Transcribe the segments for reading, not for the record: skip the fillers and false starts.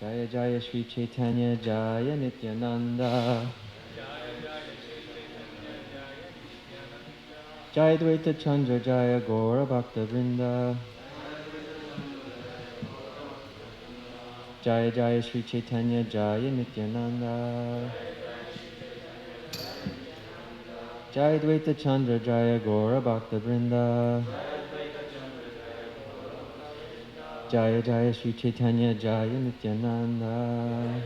Jaya Jaya Sri Chaitanya Jaya Nityananda. Jaya Dvaita Chandra Jaya Gaura Bhakta Vrinda. Jaya Jaya Sri Chaitanya Jaya Nityananda. Jaya Dvaita Chandra Jaya Gaura Bhakta Vrinda. Jaya Jaya Sri Chaitanya Jaya Nityananda.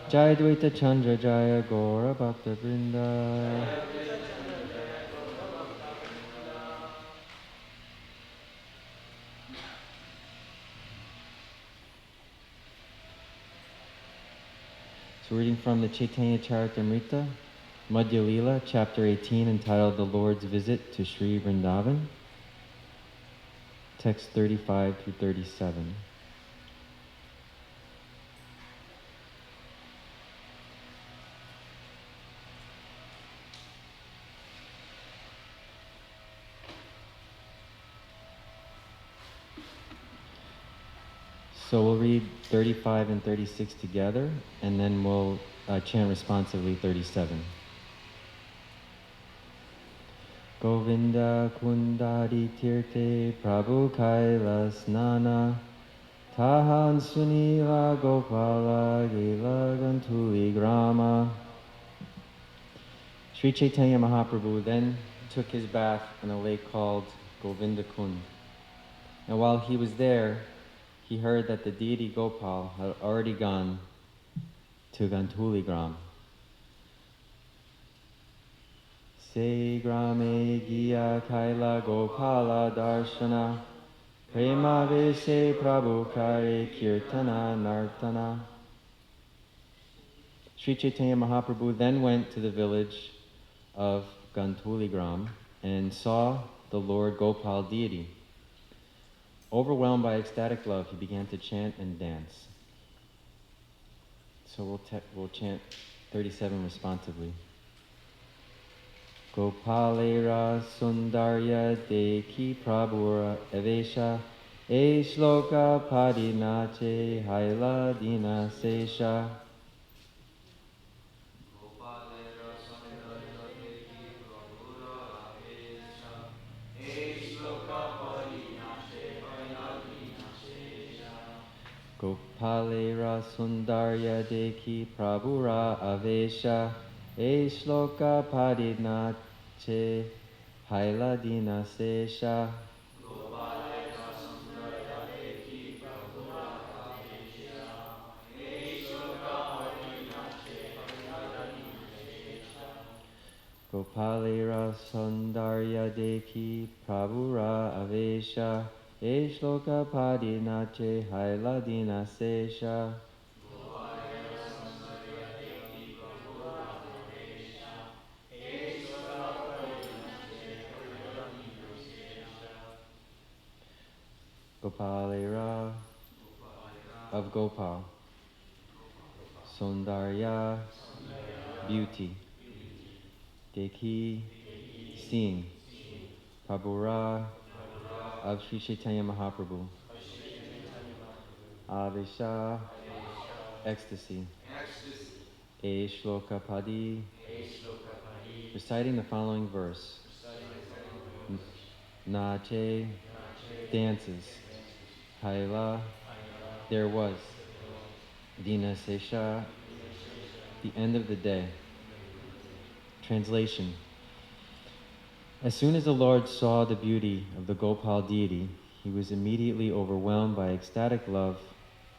Jaya Dvaita Chandra Jaya Gaura Bhakta Vrinda. So reading from the Chaitanya Charitamrita, Madhya Lila, chapter 18, entitled The Lord's Visit to Sri Vrindavan, text 35 through 37. So we'll read 35 and 36 together, and then we'll chant responsively 37. Govinda Kundari Tirte Prabhu Kailas Nana Tahan Sunila Gopala Gila Gantuli Grama. Sri Chaitanya Mahaprabhu then took his bath in a lake called Govinda Kund. And while he was there, he heard that the deity Gopal had already gone to Gantuli Gram. Se grame giya kaila Gopala darshana prema vese prabhu kare kirtana nartana. Sri Chaitanya Mahaprabhu then went to the village of Gantuli Gram and saw the Lord Gopal deity. Overwhelmed by ecstatic love, he began to chant and dance. So we'll chant 37 responsively. Gopalera sundarya deki prabhura evesha e shloka padinache haila dina sesha. Gopalera sundarya deki prabhura avesha e shloka padinache haila dina sesha. Gopalera sundarya deki prabhura avesha e shloka padinache haila dina sesha. Gopalera of Gopal, Sundarya, beauty, Deki, seeing, Prabhura, of Sri Chaitanya Mahaprabhu, Avesha, ecstasy, E Shloka Padi, reciting the following verse, Nache, dances, Haila, there was, Dina Sesha, the end of the day. Translation. As soon as the Lord saw the beauty of the Gopal deity, he was immediately overwhelmed by ecstatic love,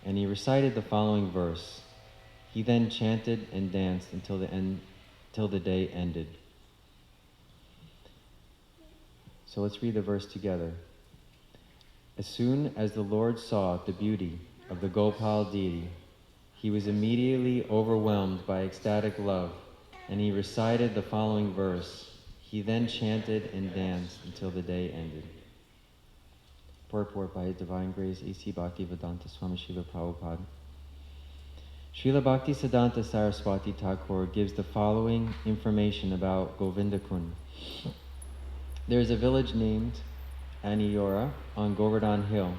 and he recited the following verse. He then chanted and danced until the day ended. So let's read the verse together. As soon as the Lord saw the beauty of the Gopal deity, he was immediately overwhelmed by ecstatic love, and he recited the following verse. He then chanted and danced until the day ended. Purport by His Divine Grace A.C. Bhaktivedanta Swami Srila Prabhupada. Srila Bhaktisiddhanta Saraswati Thakur gives the following information about Govinda Kund. There is a village named Aniyora on Govardhan Hill,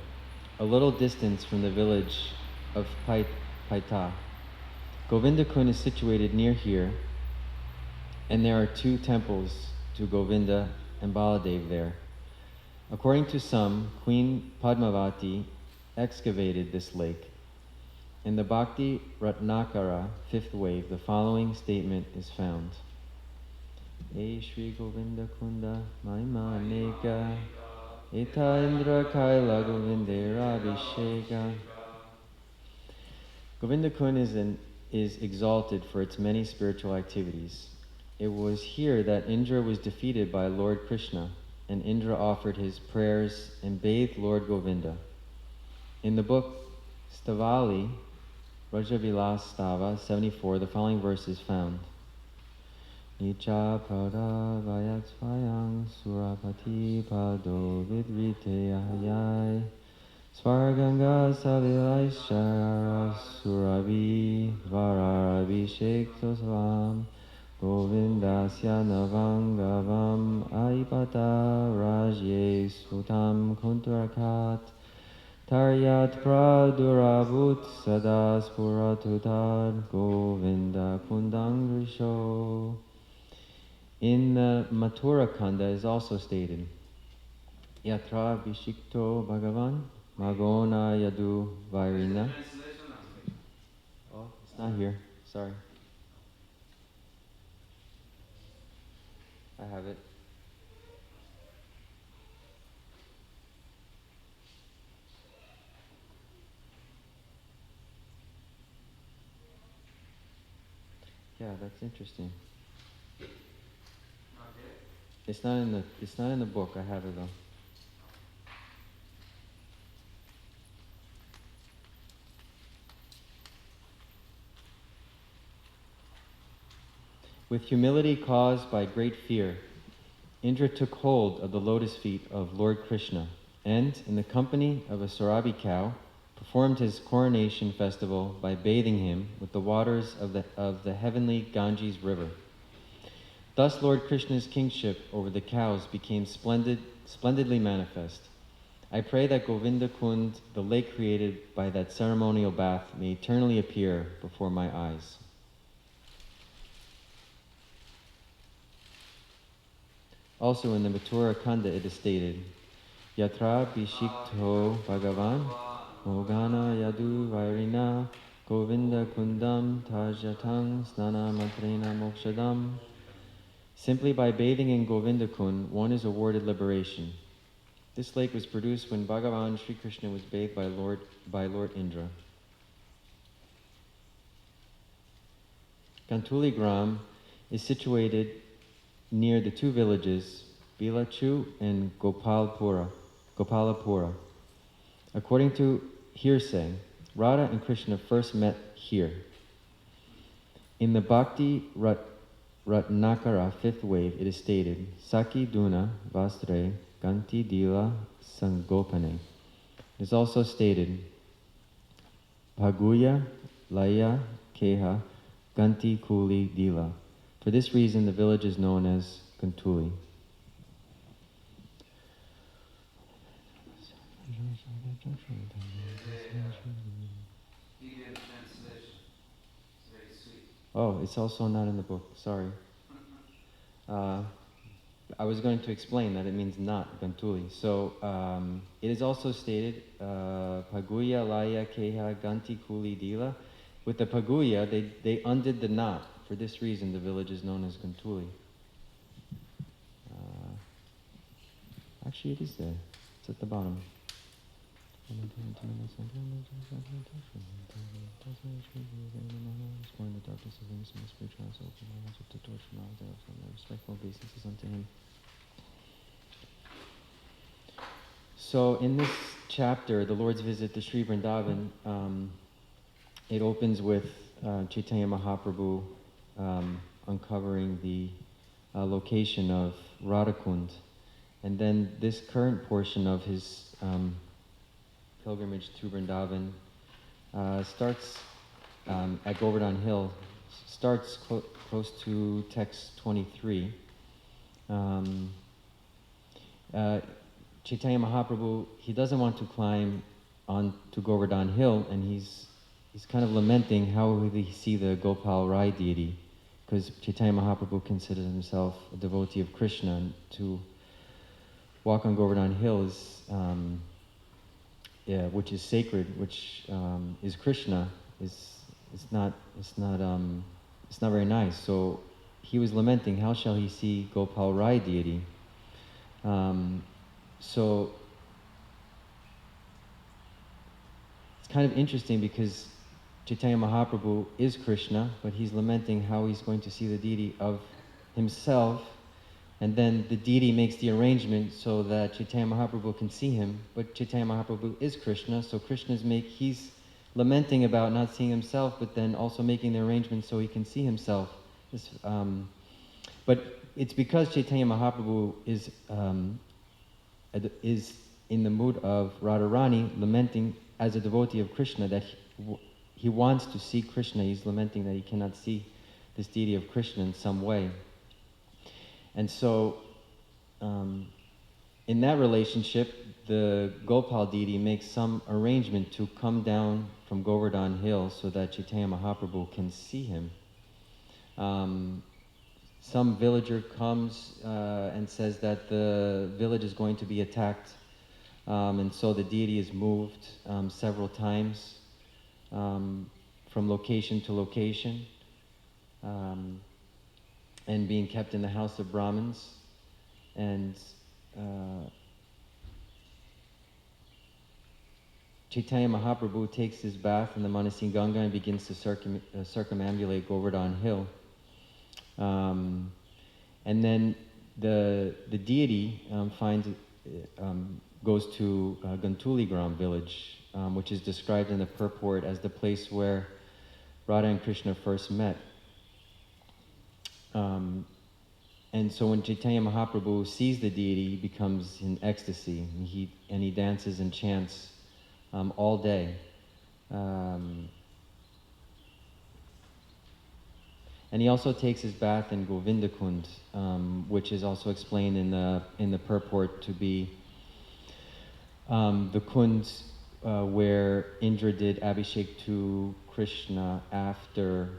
a little distance from the village of Paita. Govindakund is situated near here, and there are 2 temples to Govinda and Baladev there. According to some, Queen Padmavati excavated this lake. In the Bhakti Ratnakara, 5th wave, the following statement is found. E Shri Govinda Kunda Maima Neka Eta Indra Kaila Govindera Abhisheka. Govinda Kund is exalted for its many spiritual activities. It was here that Indra was defeated by Lord Krishna, and Indra offered his prayers and bathed Lord Govinda. In the book Stavali, Rajavilas Stava 74, the following verse is found. Nicha pada vayatsvayang surapati pado vidriteyayai svarganga savilaishara suravi varabhishektosvam govindasya navangavam aipata rajye sutam kuntarakat taryat pradurabhut sada spuratutad govinda kundangrisho. In the Mathura Kanda is also stated, Yatra Vishikto Bhagavan Magona Yadu Vairina. Oh, it's not here. Sorry. I have it. Yeah, that's interesting. It's not in the book. I have it though. With humility caused by great fear, Indra took hold of the lotus feet of Lord Krishna and, in the company of a Sarabi cow, performed his coronation festival by bathing him with the waters of the heavenly Ganges river. Thus Lord Krishna's kingship over the cows became splendidly manifest. I pray that Govinda Kund, the lake created by that ceremonial bath, may eternally appear before my eyes. Also in the Mathura Kanda it is stated, Yatra Bhishikto Bhagavan Mogana Yadu Vairina Govinda Kundam Tajatang Snana Matrena Mokshadam. Simply by bathing in Govinda Kund, one is awarded liberation. This lake was produced when Bhagavan Sri Krishna was bathed by Lord Indra. Kantuli Gram is situated near the 2 villages, Bilachu and Gopalapura. According to hearsay, Radha and Krishna first met here. In the Bhakti Ratnakara 5th wave, it is stated, Saki Duna Vastre Ganti Dila Sangopane. It is also stated, Bhaguya Laya Keha Ganti Kuli Dila. For this reason, the village is known as Kantuli. Oh, it's also not in the book. Sorry. I was going to explain that it means not Gantuli. So it is also stated Paguya Laya Keha Ganti Kuli Dila. With the Paguya, they undid the knot. For this reason, the village is known as Gantuli. Actually, it is there. It's at the bottom. So in this chapter, the Lord's visit to Sri Vrindavan, it opens with Chaitanya Mahaprabhu uncovering the location of Radhakund. And then this current portion of his pilgrimage to Vrindavan starts at Govardhan Hill, starts close to text 23. Chaitanya Mahaprabhu, he doesn't want to climb on to Govardhan Hill, and he's kind of lamenting how will he see the Gopal Rai deity, because Chaitanya Mahaprabhu considers himself a devotee of Krishna, and to walk on Govardhan Hill is, which is sacred, which is Krishna, it's not very nice. So he was lamenting, how shall he see Gopal Rai deity? So it's kind of interesting because Chaitanya Mahaprabhu is Krishna, but he's lamenting how he's going to see the deity of himself, and then the deity makes the arrangement so that Chaitanya Mahaprabhu can see him, but Chaitanya Mahaprabhu is Krishna, so he's lamenting about not seeing himself, but then also making the arrangement so he can see himself. But it's because Chaitanya Mahaprabhu is in the mood of Radharani, lamenting as a devotee of Krishna that he wants to see Krishna. He's lamenting that he cannot see this deity of Krishna in some way. And so, in that relationship, the Gopal deity makes some arrangement to come down from Govardhan Hill so that Chaitanya Mahaprabhu can see him. Some villager comes and says that the village is going to be attacked, and so the deity is moved several times from location to location, and being kept in the house of Brahmins. And Chaitanya Mahaprabhu takes his bath in the Manasi Ganga and begins to circumambulate Govardhan Hill. And then the deity goes to Gantuligram village, which is described in the purport as the place where Radha and Krishna first met. And so when Chaitanya Mahaprabhu sees the deity, he becomes in ecstasy, and he dances and chants all day. And he also takes his bath in Govindakund, which is also explained in the purport to be the kund where Indra did Abhishek to Krishna after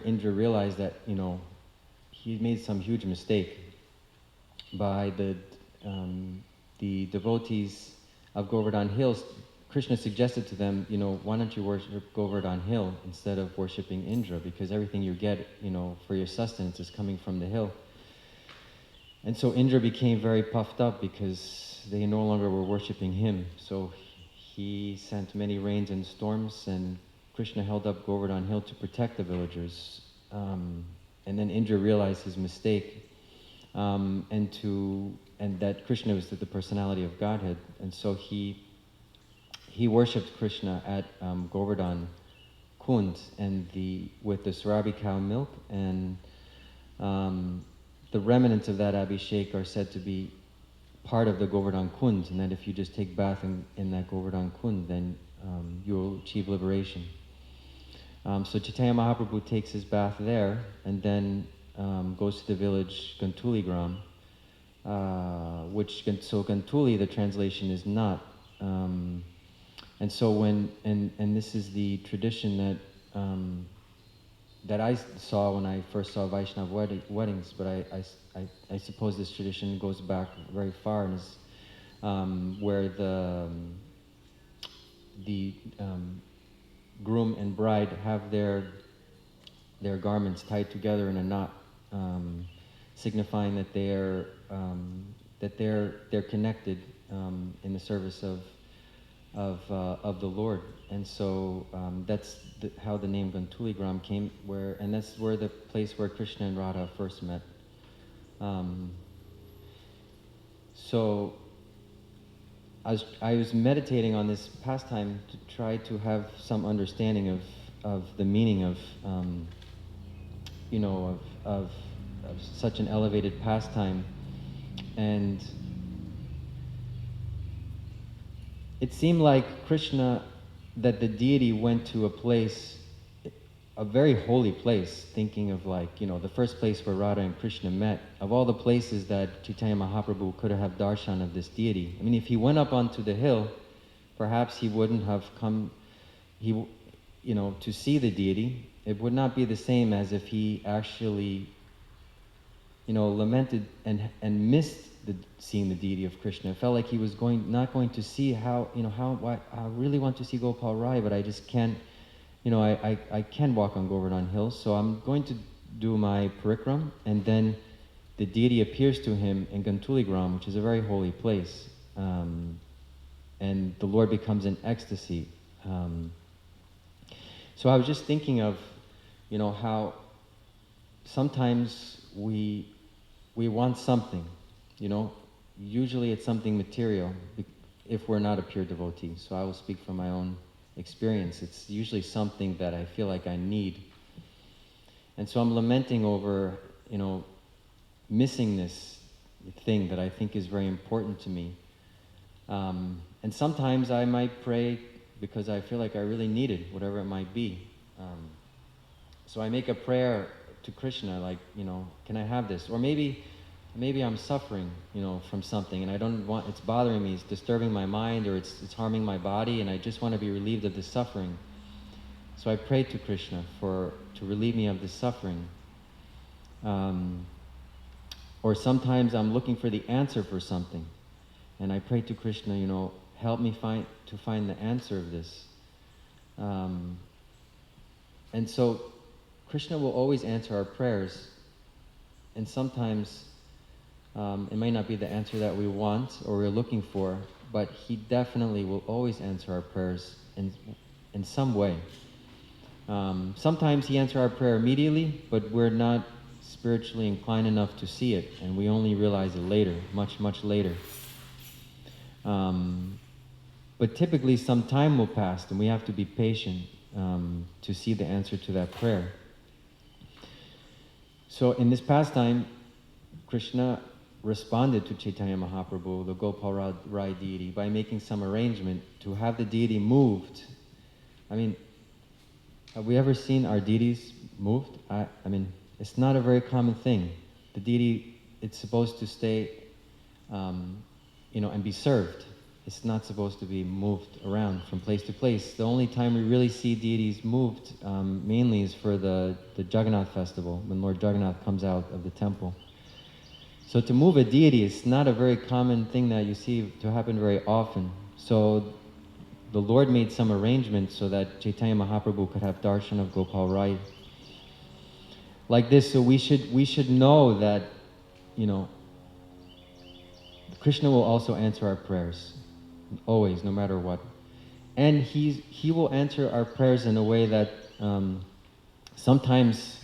Indra realized that he made some huge mistake by the devotees of Govardhan Hills. Krishna suggested to them, why don't you worship Govardhan Hill instead of worshipping Indra, because everything you get, for your sustenance is coming from the hill. And so Indra became very puffed up because they no longer were worshipping him. So he sent many rains and storms, and Krishna held up Govardhan Hill to protect the villagers. And then Indra realized his mistake, and that Krishna was the personality of Godhead. And so he worshipped Krishna at Govardhan Kund with the Sarabi cow milk, and the remnants of that Abhishek are said to be part of the Govardhan Kund, and that if you just take bath in that Govardhan Kund, then you'll achieve liberation. So Chaitanya Mahaprabhu takes his bath there, and then goes to the village Gantuligram, so Gantuli, the translation is not. And so and this is the tradition that I saw when I first saw Vaishnava weddings, but I suppose this tradition goes back very far, and is where the groom and bride have their garments tied together in a knot, signifying that they're connected in the service of the Lord. And so that's how the name Gantuligram came, and that's where the place where Krishna and Radha first met. So I was meditating on this pastime to try to have some understanding of the meaning of such an elevated pastime, and it seemed like Krishna, that the deity went to a place a very holy place, thinking of like, the first place where Radha and Krishna met. Of all the places that Chaitanya Mahaprabhu could have darshan of this deity, I mean, if he went up onto the hill, perhaps he wouldn't have come, to see the deity. It would not be the same as if he actually, lamented and missed seeing the deity of Krishna. It felt like he was not going to see why I really want to see Gopal Rai, but I just can't. I can walk on Govardhan Hills, so I'm going to do my parikram, and then the deity appears to him in Gantuligram, which is a very holy place, and the Lord becomes in ecstasy. So I was just thinking of, how sometimes we want something, usually it's something material, if we're not a pure devotee. So I will speak from my own experience. It's usually something that I feel like I need. And so I'm lamenting over, missing this thing that I think is very important to me. And sometimes I might pray because I feel like I really need it, whatever it might be. So I make a prayer to Krishna, like, can I have this? Or maybe I'm suffering, from something, and I don't want, it's bothering me, it's disturbing my mind, or it's harming my body, and I just want to be relieved of this suffering. So I pray to Krishna to relieve me of this suffering. Or sometimes I'm looking for the answer for something, and I pray to Krishna, help me find the answer of this. And so Krishna will always answer our prayers, and sometimes it might not be the answer that we want or we're looking for, but he definitely will always answer our prayers in some way. Sometimes he answers our prayer immediately, but we're not spiritually inclined enough to see it, and we only realize it later, much, much later. But typically some time will pass, and we have to be patient to see the answer to that prayer. So in this pastime, Krishna responded to Chaitanya Mahaprabhu, the Gopal Rai deity, by making some arrangement to have the deity moved. I mean, have we ever seen our deities moved? I mean, it's not a very common thing. The deity, it's supposed to stay, and be served. It's not supposed to be moved around from place to place. The only time we really see deities moved mainly is for the Jagannath festival, when Lord Jagannath comes out of the temple. So to move a deity is not a very common thing that you see to happen very often. So the Lord made some arrangements so that Chaitanya Mahaprabhu could have darshan of Gopal Rai like this. So we should know that, Krishna will also answer our prayers, always, no matter what. And he will answer our prayers in a way that sometimes,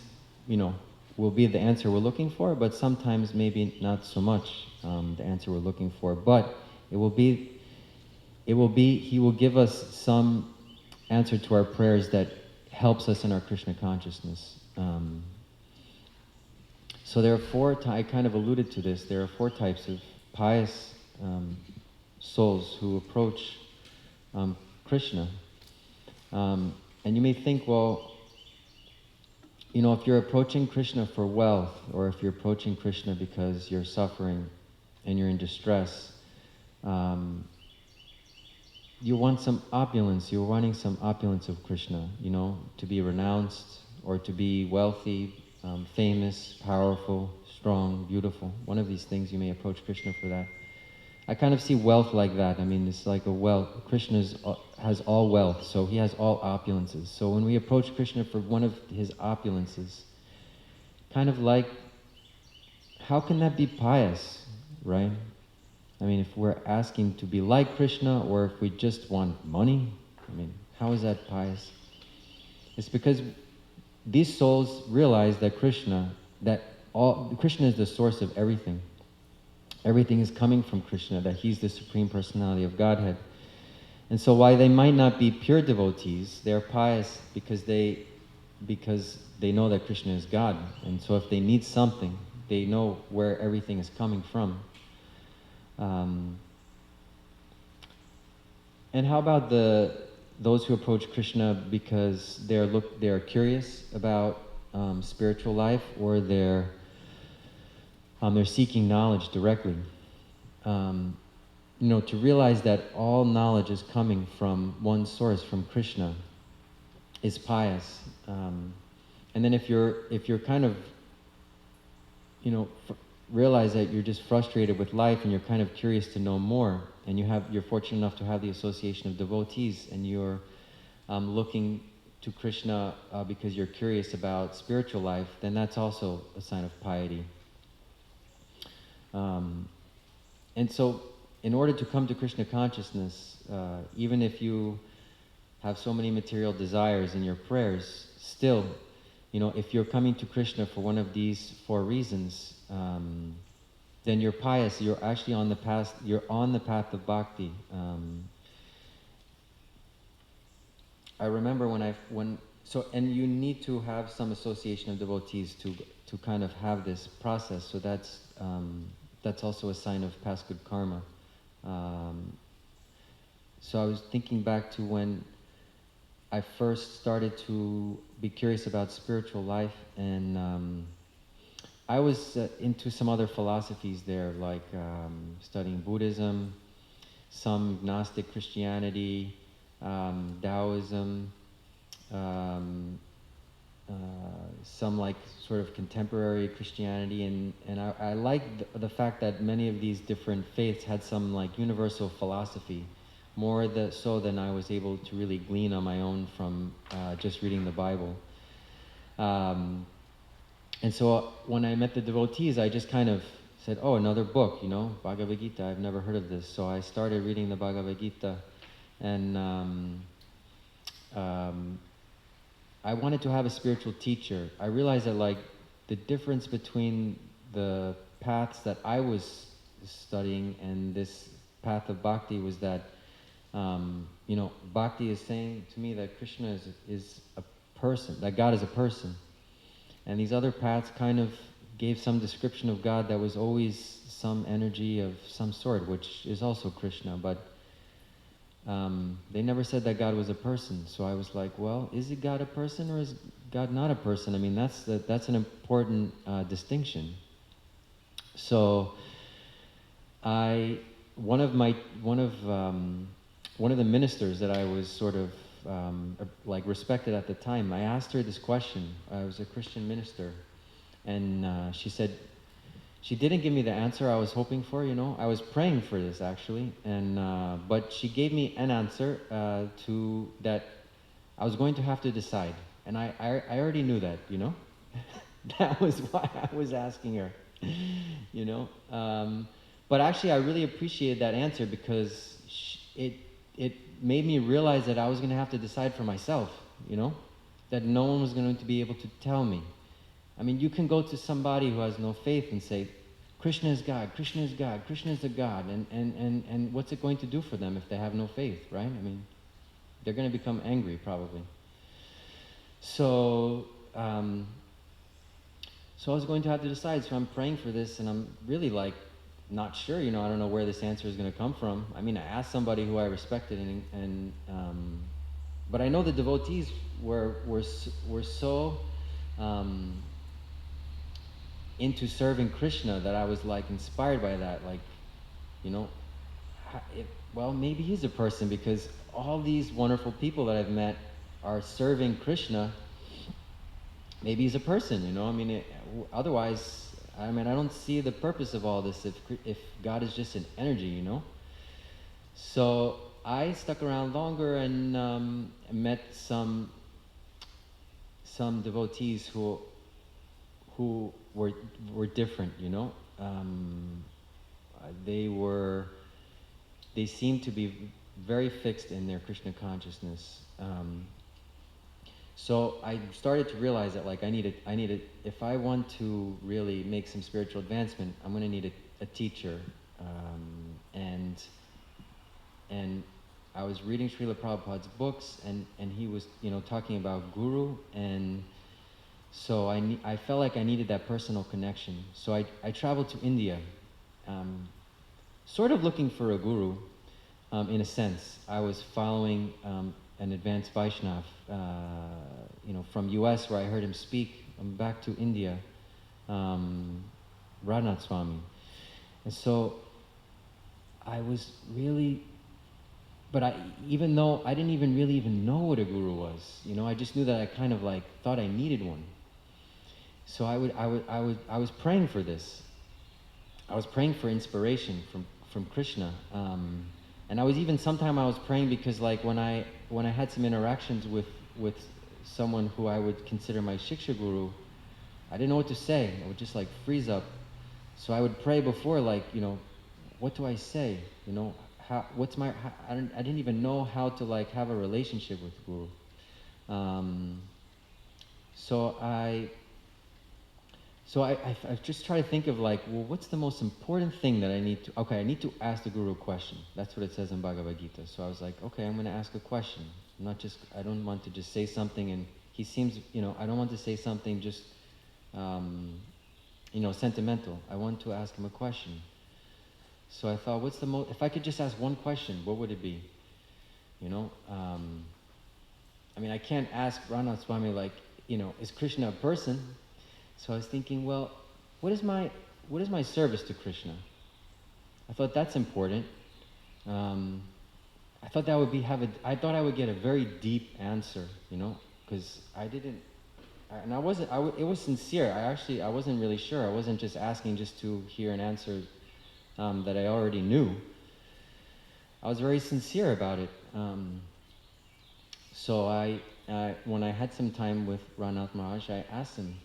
will be the answer we're looking for, but sometimes maybe not so much the answer we're looking for. But he will give us some answer to our prayers that helps us in our Krishna consciousness. So there are four, I kind of alluded to this, there are four types of pious souls who approach Krishna. And you may think, well, if you're approaching Krishna for wealth, or if you're approaching Krishna because you're suffering and you're in distress, you want some opulence, you're wanting some opulence of Krishna, to be renounced, or to be wealthy, famous, powerful, strong, beautiful. One of these things you may approach Krishna for that. I kind of see wealth like that. I mean, it's like a wealth. Krishna has all wealth, so he has all opulences. So when we approach Krishna for one of his opulences, kind of like, how can that be pious, right? I mean, if we're asking to be like Krishna, or if we just want money, I mean, how is that pious? It's because these souls realize that Krishna is the source of everything. Everything is coming from Krishna, that he's the Supreme Personality of Godhead. And so while they might not be pure devotees, they're pious because they know that Krishna is God. And so if they need something, they know where everything is coming from. And how about the those who approach Krishna because they're curious about spiritual life, or they're seeking knowledge directly. To realize that all knowledge is coming from one source, from Krishna, is pious. And then if you're kind of, realize that you're just frustrated with life and you're kind of curious to know more, and you're fortunate enough to have the association of devotees, and you're looking to Krishna because you're curious about spiritual life, then that's also a sign of piety. And so, in order to come to Krishna consciousness, even if you have so many material desires in your prayers, still, if you're coming to Krishna for one of these 4 reasons, then you're pious. You're actually on the path. You're on the path of bhakti. I remember and you need to have some association of devotees to kind of have this process. So that's also a sign of past good karma. So I was thinking back to when I first started to be curious about spiritual life, and I was into some other philosophies there, like studying Buddhism, some Gnostic Christianity, Taoism, some like sort of contemporary Christianity, and I liked the fact that many of these different faiths had some like universal philosophy, more so than I was able to really glean on my own from just reading the Bible. And so when I met the devotees, I just kind of said, oh, another book, Bhagavad Gita, I've never heard of this. So I started reading the Bhagavad Gita, and I wanted to have a spiritual teacher. I realized that like the difference between the paths that I was studying and this path of bhakti was that, bhakti is saying to me that Krishna is a person, that God is a person. And these other paths kind of gave some description of God that was always some energy of some sort, which is also Krishna, but they never said that God was a person. So I was like, well, is it God a person or is God not a person? I mean, that's an important distinction. So one of the ministers that I was sort of like respected at the time, I asked her this question. I was a Christian minister, and she said, she didn't give me the answer I was hoping for, I was praying for this actually, and but she gave me an answer to that I was going to have to decide, and I already knew that, that was why I was asking her, but actually I really appreciated that answer because it made me realize that I was going to have to decide for myself, that no one was going to be able to tell me. I mean, you can go to somebody who has no faith and say, Krishna is God, Krishna is God, Krishna is a God, and what's it going to do for them if they have no faith, right? I mean, they're going to become angry probably. So I was going to have to decide, so I'm praying for this, and I'm really like, not sure, I don't know where this answer is going to come from. I mean, I asked somebody who I respected, but I know the devotees were so into serving Krishna that I was like inspired by that, like, well, maybe he's a person because all these wonderful people that I've met are serving Krishna. Maybe he's a person, I mean, otherwise, I mean, I don't see the purpose of all this if God is just an energy, So I stuck around longer and met some devotees who were different, they seemed to be very fixed in their Krishna consciousness. So I started to realize that like I needed, if I want to really make some spiritual advancement, I'm going to need a teacher. And I was reading Srila Prabhupada's books, and he was, talking about guru, and so I felt like I needed that personal connection. So I traveled to India, sort of looking for a guru, in a sense. I was following an advanced Vaishnav, from US where I heard him speak. I'm back to India, Radhanath Swami. And so I was really, even though I didn't even really know what a guru was, I just knew that I kind of like thought I needed one. So I was praying for this. I was praying for inspiration from Krishna. And I was praying because like when I had some interactions with someone who I would consider my Shiksha guru, I didn't know what to say. I would just like freeze up. So I would pray before, like, what do I say? I didn't even know how to like have a relationship with Guru. So I just try to think of like, well, what's the most important thing that I need to ask the Guru a question. That's what it says in Bhagavad Gita. So I was like, okay, I'm going to ask a question. I don't want to just say something and he seems, I don't want to say something just, sentimental. I want to ask him a question. So I thought, if I could just ask one question, what would it be? I can't ask Radhanath Swami like, is Krishna a person? So I was thinking, well, what is my service to Krishna? I thought that's important. I thought I thought I would get a very deep answer, because it was sincere. I wasn't really sure. I wasn't just asking just to hear an answer that I already knew. I was very sincere about it. So when I had some time with Radhanath Maharaj, I asked him,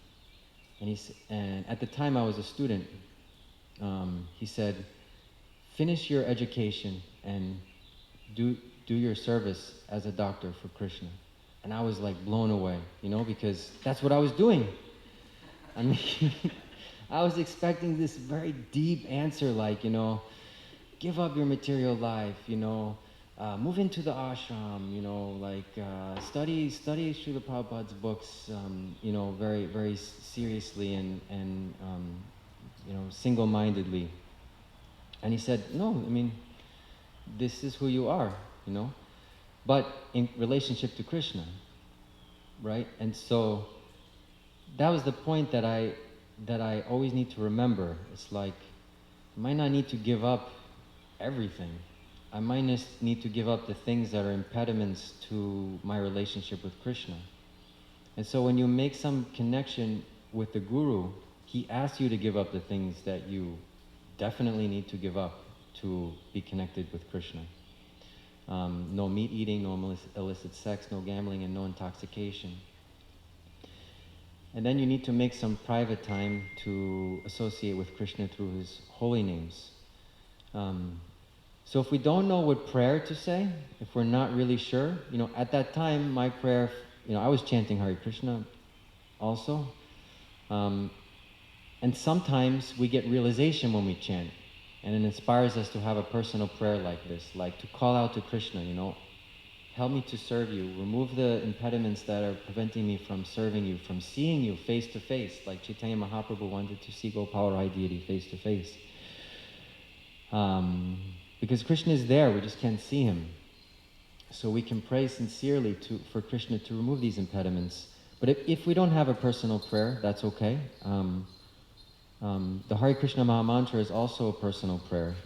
and at the time I was a student. He said, "Finish your education and do your service as a doctor for Krishna." And I was like blown away, because that's what I was doing. I mean, I was expecting this very deep answer, like, give up your material life, move into the ashram, study Srila Prabhupada's books, very, very seriously and single-mindedly. And he said, no, this is who you are, but in relationship to Krishna, right? And so that was the point that I always need to remember. It's like, I might not need to give up everything. I might need to give up the things that are impediments to my relationship with Krishna. And so when you make some connection with the Guru, he asks you to give up the things that you definitely need to give up to be connected with Krishna. No meat eating, no illicit sex, no gambling, and no intoxication. And then you need to make some private time to associate with Krishna through his holy names. So if we don't know what prayer to say, if we're not really sure, at that time, my prayer, I was chanting Hare Krishna also. And sometimes we get realization when we chant. And it inspires us to have a personal prayer like this, like to call out to Krishna, help me to serve you. Remove the impediments that are preventing me from serving you, from seeing you face to face, like Chaitanya Mahaprabhu wanted to see Gopal Rai deity face to face. Because Krishna is there, we just can't see him. So we can pray sincerely for Krishna to remove these impediments. But if we don't have a personal prayer, that's okay. The Hare Krishna Maha Mantra is also a personal prayer.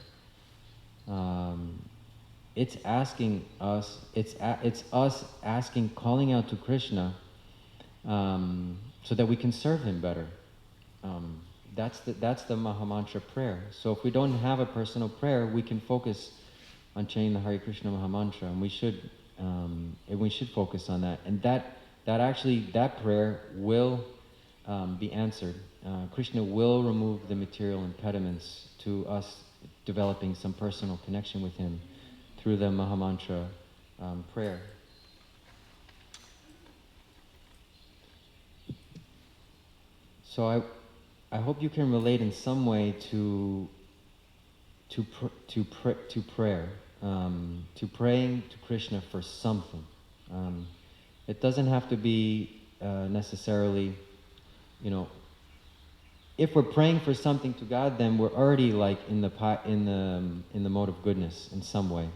It's asking us, it's us asking, calling out to Krishna, so that we can serve him better. That's the Maha Mantra prayer. So if we don't have a personal prayer, we can focus on chanting the Hare Krishna Maha Mantra, and we should focus on that. And that prayer will be answered. Krishna will remove the material impediments to us developing some personal connection with him through the Maha Mantra prayer. So I hope you can relate in some way to prayer, to praying to Krishna for something. It doesn't have to be necessarily, if we're praying for something to God, then we're already like in the mode of goodness in some way.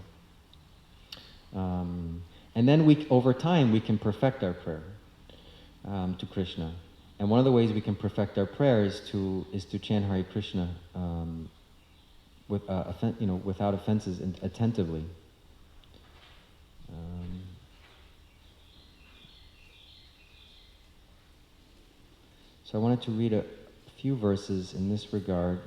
And then over time, we can perfect our prayer to Krishna. And one of the ways we can perfect our prayer is to chant Hare Krishna without offenses and attentively. So I wanted to read a few verses in this regard.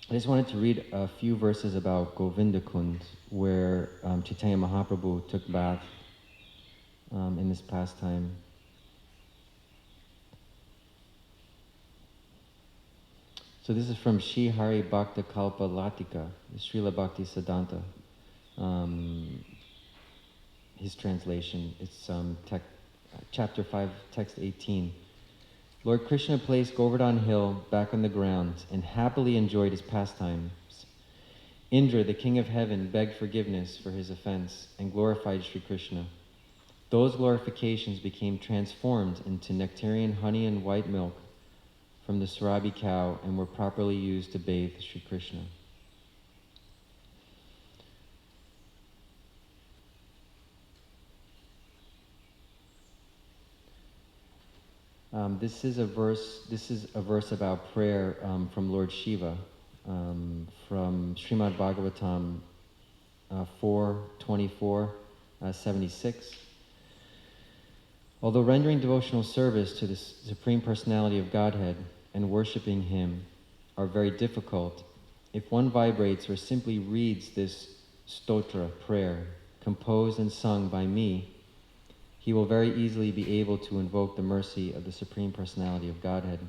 I just wanted to read a few verses about Govinda Kund, where Chaitanya Mahaprabhu took bath in this pastime. So this is from Shri Hari Bhakta Kalpa Latika, Srila Bhakti Siddhanta. His translation, it's chapter 5, text 18. Lord Krishna placed Govardhan Hill back on the ground and happily enjoyed his pastimes. Indra, the king of heaven, begged forgiveness for his offense and glorified Sri Krishna. Those glorifications became transformed into nectarian honey and white milk from the Sarabi cow and were properly used to bathe Sri Krishna. This is a verse about prayer from Lord Shiva, from Srimad Bhagavatam 4:24, 76. Although rendering devotional service to the Supreme Personality of Godhead and worshipping Him are very difficult, if one vibrates or simply reads this stotra prayer, composed and sung by me, he will very easily be able to invoke the mercy of the Supreme Personality of Godhead.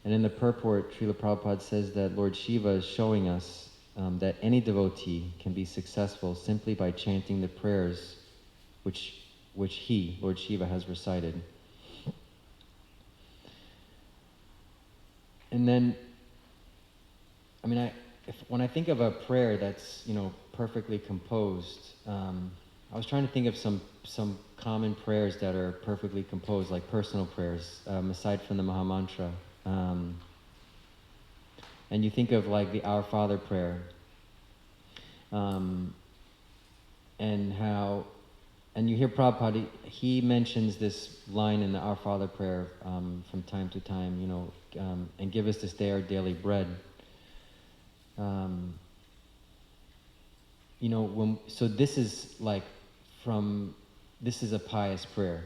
And in the purport, Srila Prabhupada says that Lord Shiva is showing us that any devotee can be successful simply by chanting the prayers which he, Lord Shiva, has recited. And then, when I think of a prayer that's, perfectly composed, I was trying to think of some common prayers that are perfectly composed, like personal prayers, aside from the Mahamantra. And you think of like the Our Father prayer, and you hear Prabhupada, he mentions this line in the Our Father prayer from time to time, and give us this day our daily bread. So this is like this is a pious prayer.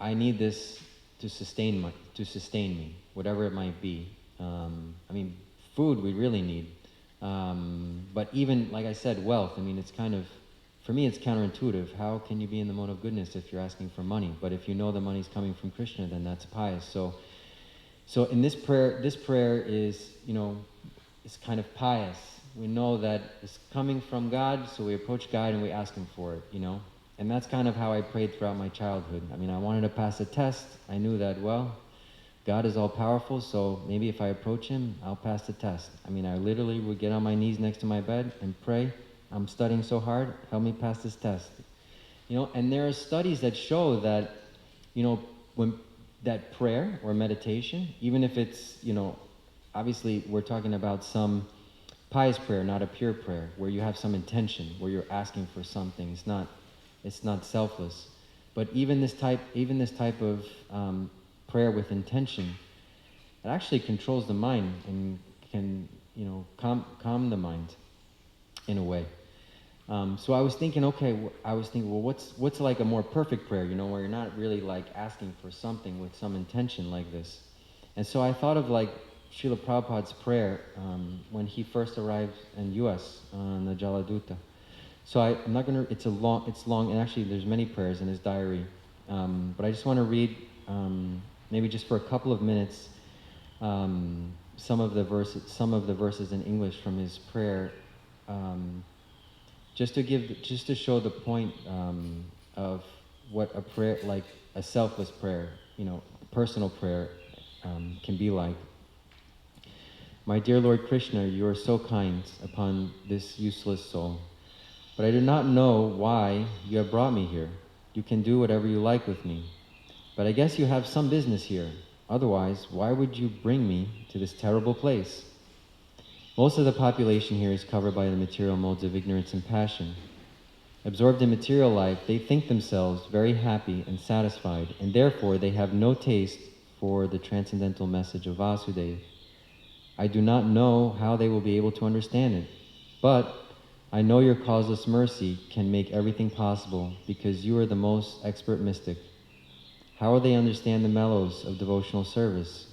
I need this to sustain me, whatever it might be. Food we really need, but even like I said, wealth. It's kind of, for me, it's counterintuitive. How can you be in the mode of goodness if you're asking for money? But if you know the money's coming from Krishna, then that's pious. So in this prayer is, it's kind of pious. We know that it's coming from God, so we approach God and we ask Him for it, And that's kind of how I prayed throughout my childhood. I wanted to pass a test. I knew that, God is all-powerful, so maybe if I approach Him, I'll pass the test. I literally would get on my knees next to my bed and pray, I'm studying so hard, help me pass this test. And there are studies that show that, when that prayer or meditation, even if it's, obviously we're talking about some pious prayer, not a pure prayer, where you have some intention, where you're asking for something. It's not selfless. But even this type of prayer with intention, it actually controls the mind and can, calm the mind in a way. So I was thinking, well, what's like a more perfect prayer, where you're not really like asking for something with some intention like this. And so I thought of like Srila Prabhupada's prayer when he first arrived in U.S. on the Jaladuta. So I'm not gonna. It's long, and actually there's many prayers in his diary. But I just want to read, maybe just for a couple of minutes, some of the verses in English from his prayer, just to show the point of what a prayer, like a selfless prayer, personal prayer, can be like. My dear Lord Krishna, you are so kind upon this useless soul, but I do not know why you have brought me here. You can do whatever you like with me. But I guess you have some business here. Otherwise, why would you bring me to this terrible place? Most of the population here is covered by the material modes of ignorance and passion. Absorbed in material life, they think themselves very happy and satisfied, and therefore they have no taste for the transcendental message of Vasudeva. I do not know how they will be able to understand it, but I know your causeless mercy can make everything possible because you are the most expert mystic. How will they understand the mellows of devotional service?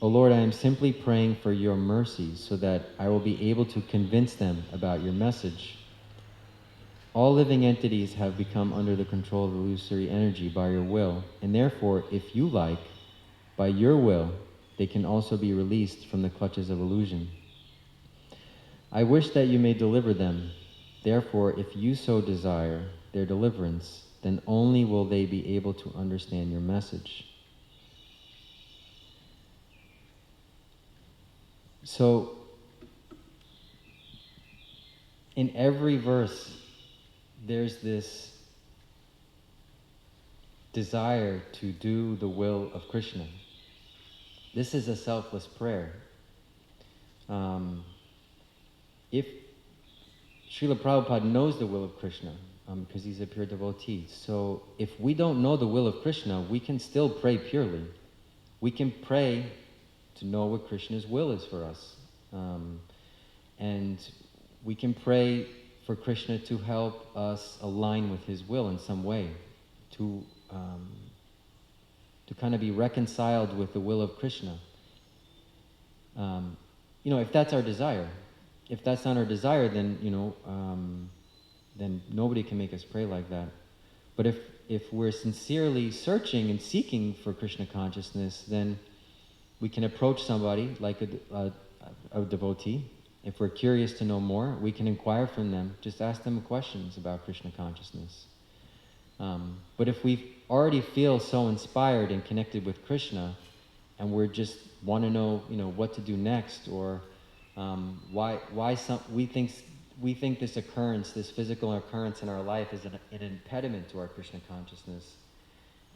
O Lord, I am simply praying for your mercy so that I will be able to convince them about your message. All living entities have become under the control of illusory energy by your will, and therefore, if you like, by your will, they can also be released from the clutches of illusion. I wish that you may deliver them. Therefore, if you so desire their deliverance, then only will they be able to understand your message. So, in every verse, there's this desire to do the will of Krishna. This is a selfless prayer. If Srila Prabhupada knows the will of Krishna, because he's a pure devotee, so if we don't know the will of Krishna, we can still pray purely. We can pray to know what Krishna's will is for us. And we can pray for Krishna to help us align with his will in some way, to kind of be reconciled with the will of Krishna. If that's our desire. If that's not our desire, then, then nobody can make us pray like that. But if we're sincerely searching and seeking for Krishna consciousness, then we can approach somebody like a devotee. If we're curious to know more, we can inquire from them, just ask them questions about Krishna consciousness. But if we already feel so inspired and connected with Krishna, and we're just want to know, what to do next, or why we think this occurrence, this physical occurrence in our life, is an impediment to our Krishna consciousness,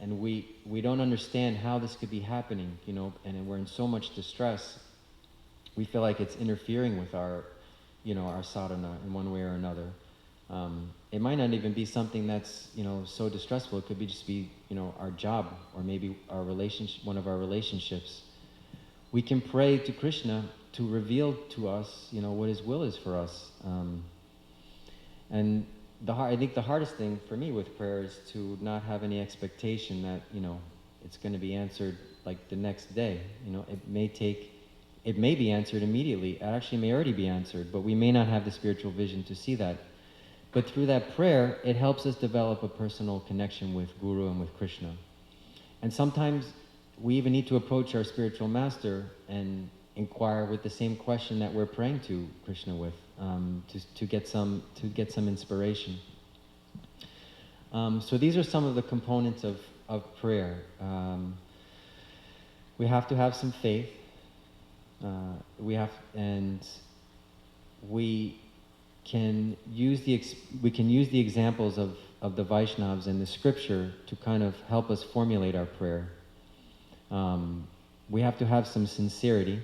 and we don't understand how this could be happening, and we're in so much distress. We feel like it's interfering with our sadhana in one way or another. It might not even be something that's, so distressful. It could just be, our job, or maybe our relationship, one of our relationships. We can pray to Krishna to reveal to us, what his will is for us. And I think the hardest thing for me with prayer is to not have any expectation that, it's going to be answered like the next day. It may be answered immediately. It actually may already be answered, but we may not have the spiritual vision to see that. But through that prayer, it helps us develop a personal connection with Guru and with Krishna. And sometimes we even need to approach our spiritual master and inquire with the same question that we're praying to Krishna with, to get some inspiration. So these are some of the components of prayer. We have to have some faith. We can use the examples of the Vaishnavas in the scripture to kind of help us formulate our prayer. We have to have some sincerity,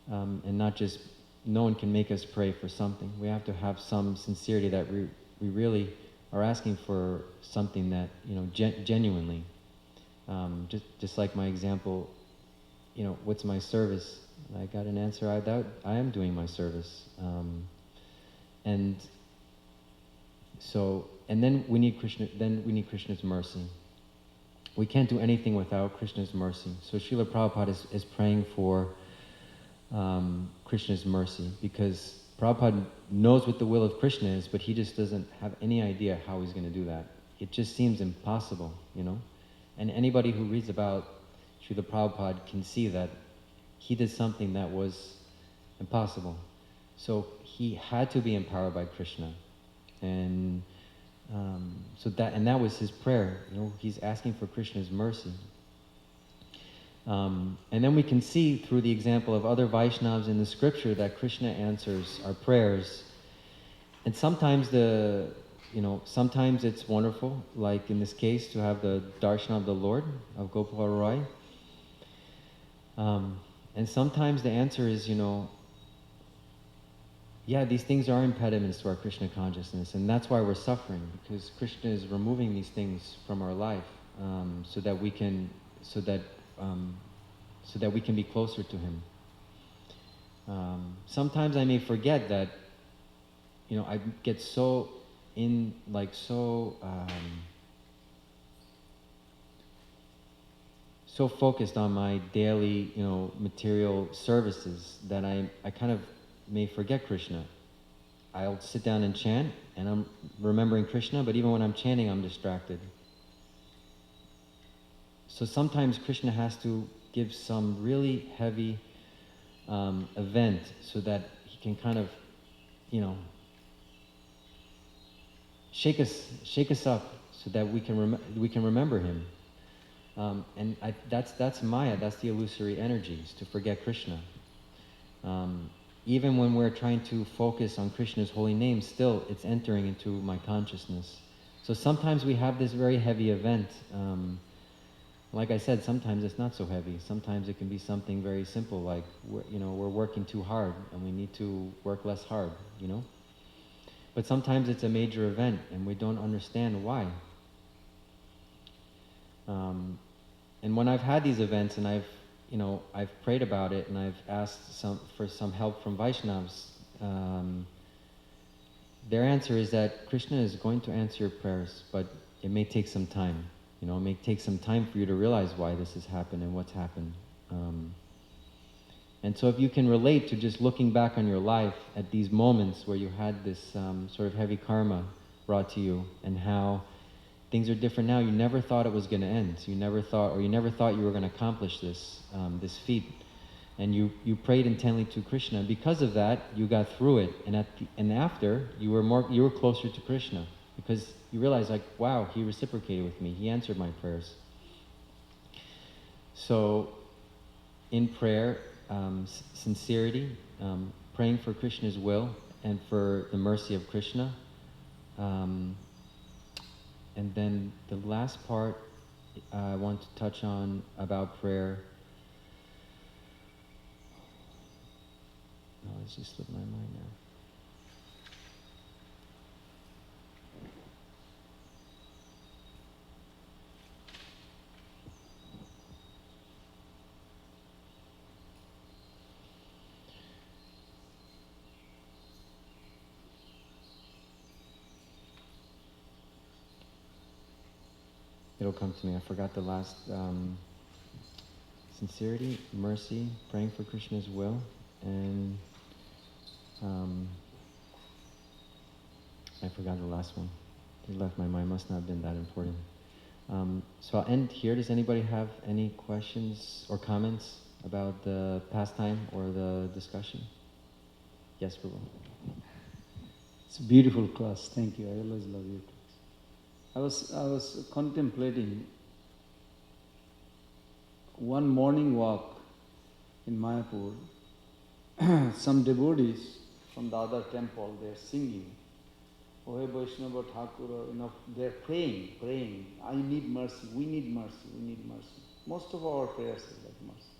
and not just, no one can make us pray for something. We have to have some sincerity that we really are asking for something that, genuinely. Just like my example, what's my service? I got an answer. I am doing my service. And then we need Krishna. Then we need Krishna's mercy. We can't do anything without Krishna's mercy. So Srila Prabhupada is praying for Krishna's mercy, because Prabhupada knows what the will of Krishna is, but he just doesn't have any idea how he's going to do that. It just seems impossible, And anybody who reads about Srila Prabhupada can see that he did something that was impossible. So he had to be empowered by Krishna. And that was his prayer. He's asking for Krishna's mercy. And then we can see through the example of other Vaishnavas in the scripture that Krishna answers our prayers. And sometimes the sometimes it's wonderful, like in this case, to have the darshan of the Lord, of Gopal Roy. And sometimes the answer is, yeah, these things are impediments to our Krishna consciousness, and that's why we're suffering, because Krishna is removing these things from our life, so that we can be closer to Him. Sometimes I may forget that, I get so so focused on my daily, material services that I kind of may forget Krishna. I'll sit down and chant, and I'm remembering Krishna, but even when I'm chanting, I'm distracted. So sometimes Krishna has to give some really heavy event so that He can kind of, shake us up, so that we can remember Him. And that's Maya. That's the illusory energies, to forget Krishna. Even when we're trying to focus on Krishna's holy name, still it's entering into my consciousness. So sometimes we have this very heavy event. Like I said, sometimes it's not so heavy. Sometimes it can be something very simple, like we're working too hard and we need to work less hard. But sometimes it's a major event and we don't understand why. And when I've had these events and I've prayed about it and I've asked for some help from Vaishnavas, their answer is that Krishna is going to answer your prayers, but it may take some time. It may take some time for you to realize why this has happened and what's happened. And so if you can relate to just looking back on your life at these moments where you had this sort of heavy karma brought to you, and how things are different now. You never thought it was going to end. You never thought you were going to accomplish this feat, and you prayed intently to Krishna. Because of that, you got through it, and after you were closer to Krishna, because you realized, like, wow, He reciprocated with me. He answered my prayers. So, in prayer, sincerity, praying for Krishna's will and for the mercy of Krishna. And then the last part I want to touch on about prayer. No, it's just slipped my mind now. It'll come to me. I forgot the last. Sincerity, mercy, praying for Krishna's will, and I forgot the last one. It left my mind. Must not have been that important. So I'll end here. Does anybody have any questions or comments about the pastime or the discussion? Yes, Prabhu. It's a beautiful class. Thank you. I always love your class. I was contemplating one morning walk in Mayapur. Some devotees from the other temple, they're singing. Ohe Vaishnava Thakur, they're praying. I need mercy, we need mercy, we need mercy. Most of our prayers are like mercy.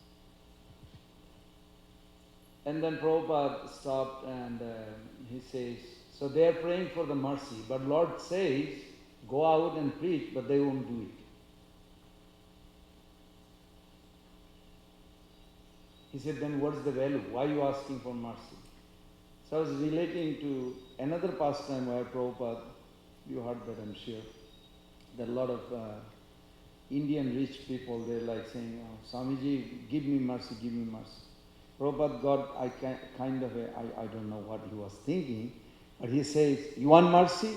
And then Prabhupada stopped and he says, so they're praying for the mercy, but Lord says, go out and preach, but they won't do it. He said, then what's the value? Why are you asking for mercy? So I was relating to another pastime where Prabhupada, you heard that I'm sure, that a lot of Indian rich people, they're like saying, oh, Swamiji, give me mercy, give me mercy. Prabhupada got, I don't know what he was thinking, but he says, you want mercy?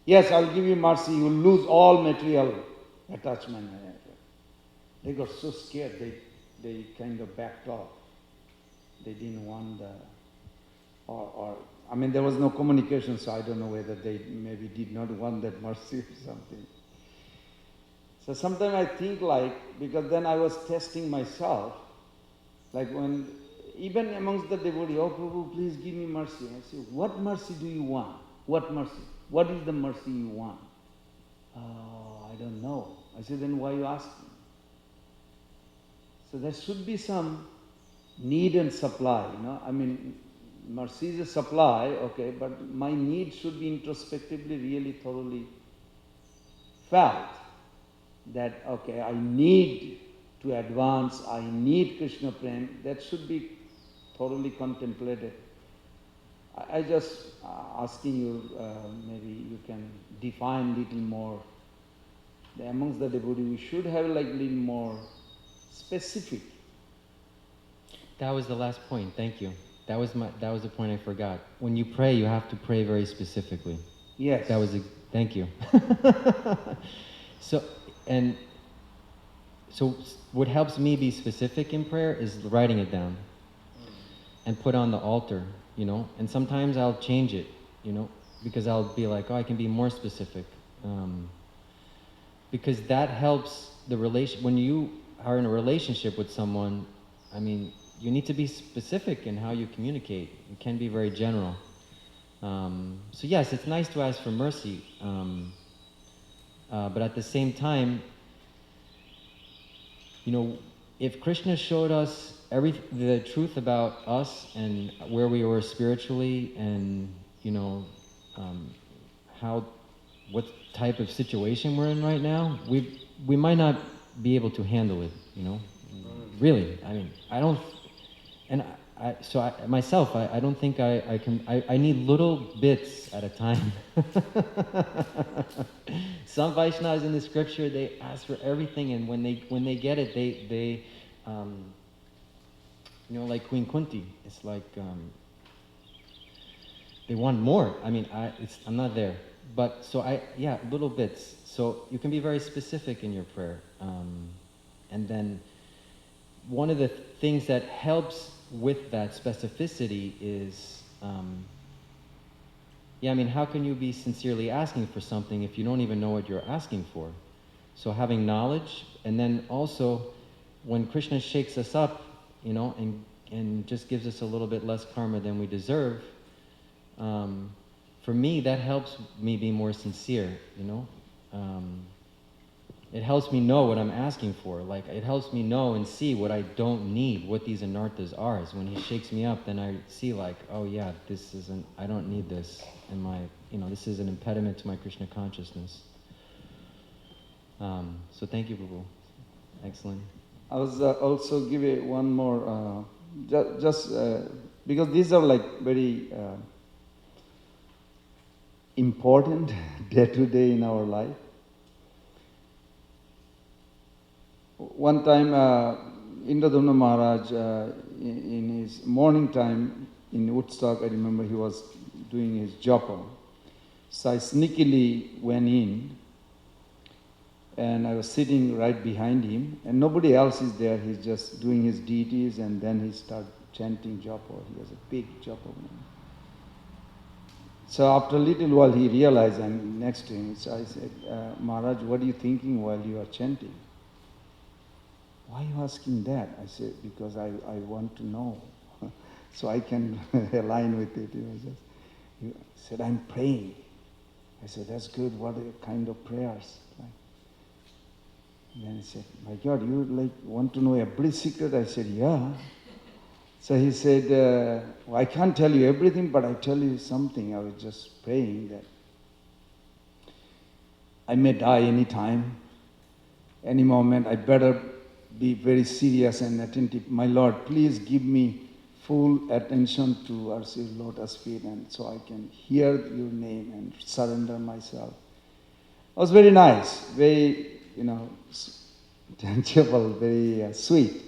Yes, I'll give you mercy. You will lose all material attachment. They got so scared, they kind of backed off. They didn't want there was no communication, so I don't know whether they maybe did not want that mercy or something. So sometimes I think because then I was testing myself, like when, even amongst the devotees, oh Prabhu, please give me mercy. I say, what mercy do you want? What mercy? What is the mercy you want? Oh, I don't know. I said, then why are you asking? So there should be some need and supply, I mean, mercy is a supply, okay, but my need should be introspectively, really thoroughly felt. That, okay, I need to advance, I need Krishna Prem, that should be thoroughly contemplated. I just asking you, maybe you can define little more. Amongst the devotees, we should have like little more specific. That was the last point. Thank you. That was the point I forgot. When you pray, you have to pray very specifically. Yes. Thank you. So what helps me be specific in prayer is writing it down and put on the altar, and sometimes I'll change it, because I'll be like, oh, I can be more specific. Because that helps the relation. When you are in a relationship with someone, I mean, you need to be specific in how you communicate. You can be very general. So yes, it's nice to ask for mercy, but at the same time, if Krishna showed us the truth about us and where we were spiritually, and what type of situation we're in right now, we might not be able to handle it. Really, I mean, I don't, and myself, I don't think I can. I need little bits at a time. Some Vaishnavas in the scripture, they ask for everything, and when they get it, they like Queen Kunti, it's like they want more. I mean, I'm not there, but little bits. So you can be very specific in your prayer, and then one of the things that helps with that specificity is, how can you be sincerely asking for something if you don't even know what you're asking for? So having knowledge, and then also when Krishna shakes us up, and just gives us a little bit less karma than we deserve, for me, that helps me be more sincere, It helps me know what I'm asking for. Like, it helps me know and see what I don't need, what these anarthas are. So when he shakes me up, then I see like, oh yeah, I don't need this. And this is an impediment to my Krishna consciousness. So thank you, Prabhu. Excellent. I was also give it one more, just because these are like very important day to day in our life. One time, Indradumna Maharaj, in his morning time in Woodstock, I remember he was doing his japa. So I sneakily went in, and I was sitting right behind him, and nobody else is there. He's just doing his deities, and then he started chanting japa. He was a big japa man. So after a little while, he realized I'm next to him. So I said, Maharaj, what are you thinking while you are chanting? Why are you asking that? I said, because I want to know, so I can align with it. He said, I'm praying. I said, that's good. What kind of prayers? And then he said, my God, you want to know every secret? I said, yeah. So he said, well, I can't tell you everything, but I tell you something. I was just praying that I may die any time, any moment. I better be very serious and attentive. My Lord, please give me full attention to our lotus feet, and so I can hear your name and surrender myself. It was very nice, very, tangible, very sweet.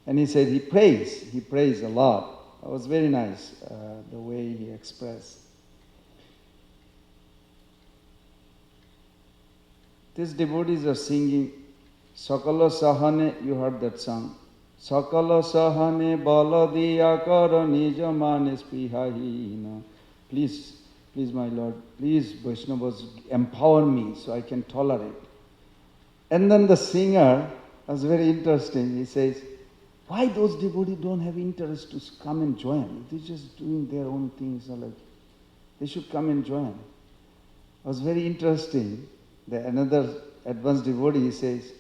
And he said he prays a lot. It was very nice, the way he expressed. These devotees are singing Sakala Sahane, you heard that song. Sakala Sahane Baladiya Kara Nija Manes Prihahina. Please, my Lord, please, Vaishnavas, empower me so I can tolerate. And then the singer was very interesting. He says, why those devotees don't have interest to come and join? They're just doing their own things. They should come and join. was very interesting. Another advanced devotee says,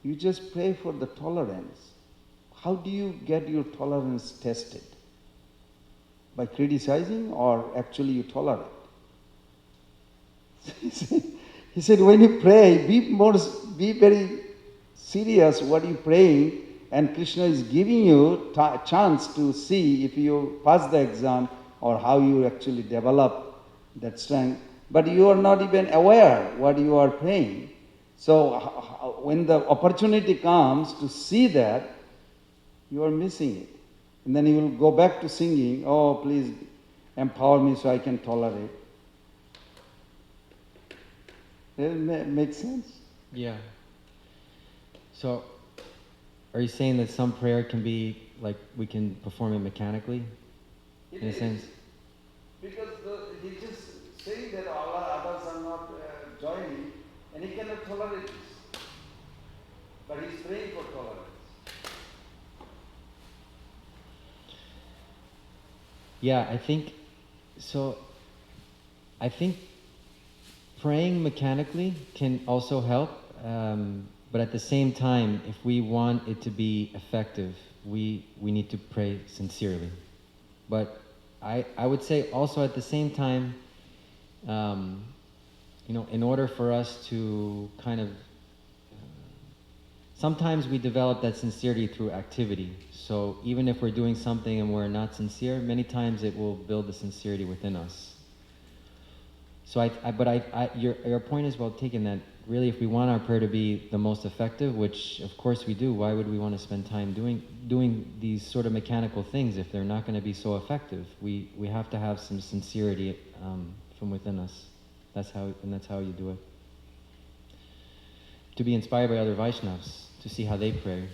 you just pray for the tolerance. How do you get your tolerance tested? By criticizing or actually you tolerate? He said, when you pray, be very serious what you're praying, and Krishna is giving you chance to see if you pass the exam or how you actually develop that strength. But you are not even aware what you are praying. So when the opportunity comes to see that, you are missing it. And then you will go back to singing, oh, please empower me so I can tolerate. Does it make sense? Yeah. So, are you saying that some prayer can be, like, we can perform it mechanically, in a sense? Because he's just saying that all others are not joining, and he cannot tolerate this. But he's praying for tolerance. Yeah, I think praying mechanically can also help, but at the same time, if we want it to be effective, we need to pray sincerely. But I would say also at the same time, in order for us to kind of, sometimes we develop that sincerity through activity. So even if we're doing something and we're not sincere, many times it will build the sincerity within us. So your point is well taken, that really if we want our prayer to be the most effective, which of course we do, why would we want to spend time doing these sort of mechanical things if they're not going to be so effective? We have to have some sincerity from within us. That's how you do it. To be inspired by other Vaishnavas, to see how they pray.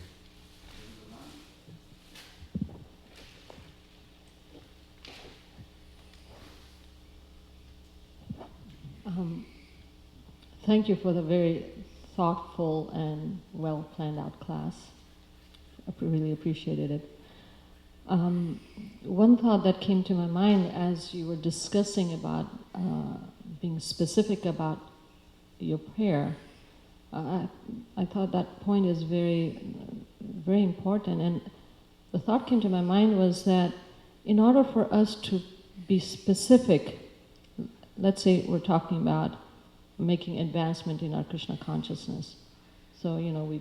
Thank you for the very thoughtful and well planned out class. I really appreciated it. One thought that came to my mind as you were discussing about being specific about your prayer, I thought that point is very, very important. And the thought came to my mind was that in order for us to be specific, let's say we're talking about making advancement in our Krishna consciousness. So, we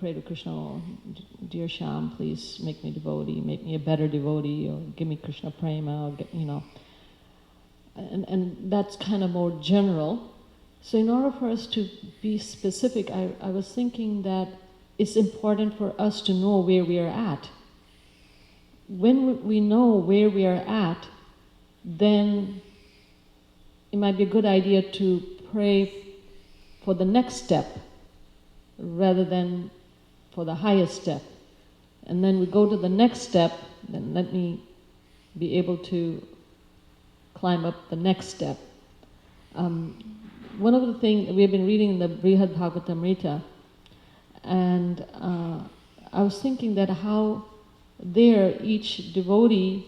pray to Krishna, oh, dear Shyam, please make me devotee, make me a better devotee, or give me Krishna prema, or and that's kind of more general. So in order for us to be specific, I was thinking that it's important for us to know where we are at. When we know where we are at, then it might be a good idea to pray for the next step rather than for the highest step. And then we go to the next step, then let me be able to climb up the next step. One of the things, we have been reading in the Brihad Bhagavatamrita, and I was thinking that how there each devotee,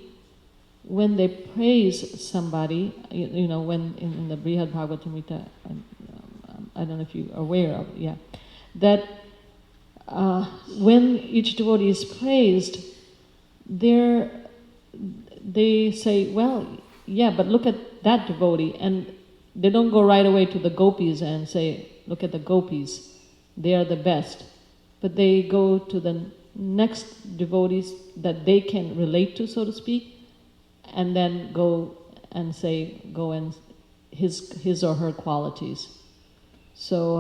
when they praise somebody, when in the Brihad Bhagavatamrita, I don't know if you're aware of it, that when each devotee is praised, they say, well, yeah, but look at that devotee, and they don't go right away to the gopis and say, look at the gopis, they are the best. But they go to the next devotees that they can relate to, so to speak, and then go and his or her qualities. So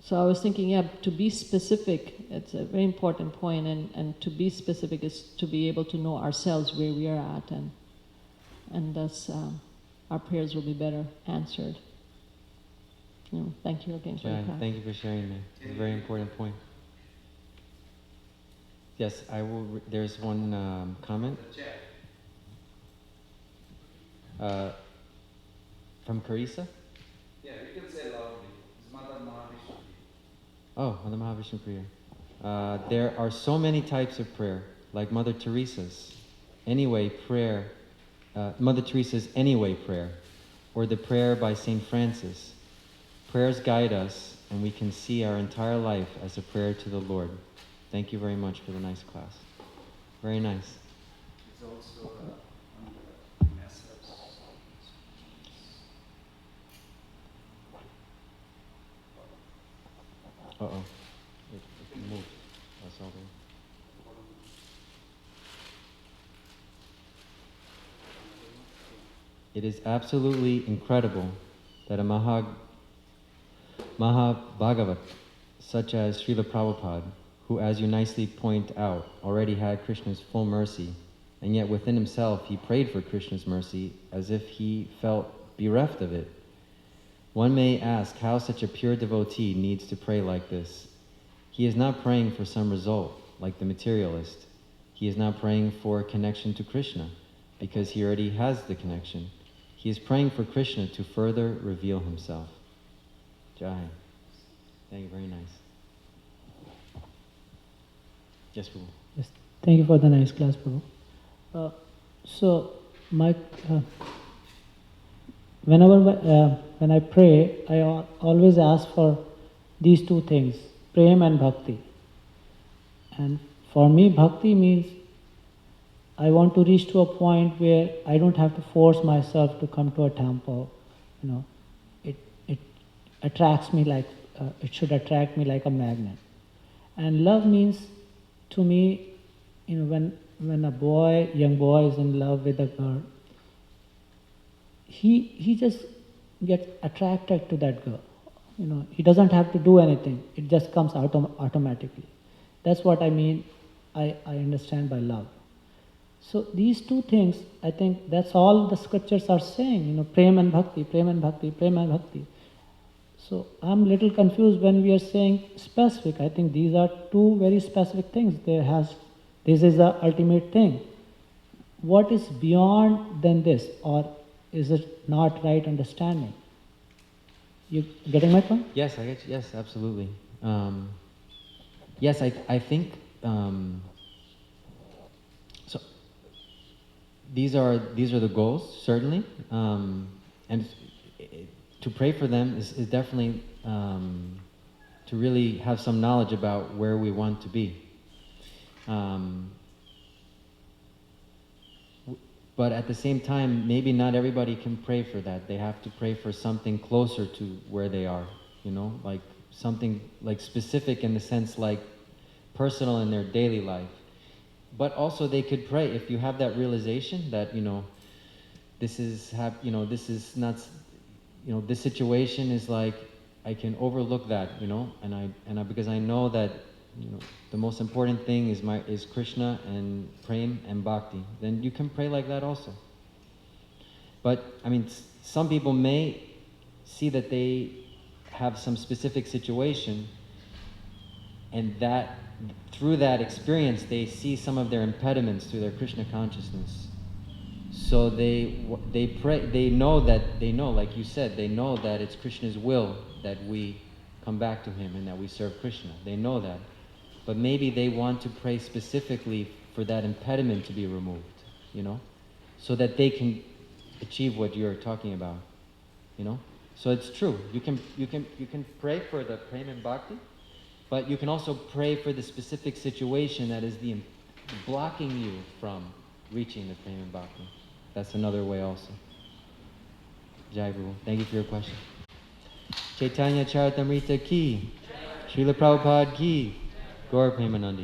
I was thinking, to be specific, it's a very important point, and to be specific is to be able to know ourselves where we are at, and thus our prayers will be better answered. Thank you again for the class. Thank you for sharing that. It's a very important point. Yes, I will. There's one comment. From Carissa? Yeah, you can say loudly. It's Mother Mahavishnu. Oh, Mother Mahavishnu Priya. There are so many types of prayer, like Mother Teresa's Anyway prayer, Mother Teresa's Anyway prayer, or the prayer by St. Francis. Prayers guide us, and we can see our entire life as a prayer to the Lord. Thank you very much for the nice class. Very nice. It's also under message. Uh-oh. It moved. That's all there. It is absolutely incredible that a Mahabhagavat, such as Srila Prabhupada, who, as you nicely point out, already had Krishna's full mercy, and yet within himself he prayed for Krishna's mercy as if he felt bereft of it. One may ask how such a pure devotee needs to pray like this. He is not praying for some result, like the materialist. He is not praying for a connection to Krishna, because he already has the connection. He is praying for Krishna to further reveal himself. Jai. Thank you, very nice. Yes, Prabhu. Yes, thank you for the nice class, Prabhu. When I pray, I always ask for these two things, prem and bhakti. And for me, bhakti means I want to reach to a point where I don't have to force myself to come to a temple. You know, it attracts me like it should attract me like a magnet. And love means, to me, you know, when a young boy is in love with a girl, he just gets attracted to that girl. You know, he doesn't have to do anything. It just comes automatically. That's what I mean. I understand by love. So these two things, I think that's all the scriptures are saying. You know, prem and bhakti, prem and bhakti, prem and bhakti. So I'm a little confused when we are saying specific. I think these are two very specific things. This is the ultimate thing. What is beyond than this, or is it not right understanding? You getting my point? Yes, I get you. Yes, absolutely. Yes, I think so. These are the goals, certainly, and to pray for them is definitely to really have some knowledge about where we want to be. But at the same time, maybe not everybody can pray for that. They have to pray for something closer to where they are, you know, like something like specific in the sense like personal in their daily life. But also they could pray if you have that realization that, you know, this is not, you know, this situation is like, I can overlook that, you know, and because I know that, you know, the most important thing is Krishna and prem and bhakti. Then you can pray like that also. But I mean, some people may see that they have some specific situation, and that through that experience they see some of their impediments to their Krishna consciousness. So they pray. They know, like you said, they know that it's Krishna's will that we come back to Him and that we serve Krishna. They know that. But maybe they want to pray specifically for that impediment to be removed, you know, so that they can achieve what you're talking about, you know. So it's true. You can pray for the prem and bhakti, but you can also pray for the specific situation that is blocking you from reaching the prem and bhakti. That's another way also. Jai Guru. Thank you for your question. Chaitanya Charitamrita ki, Srila Prabhupada ki, Gaur Premanandi.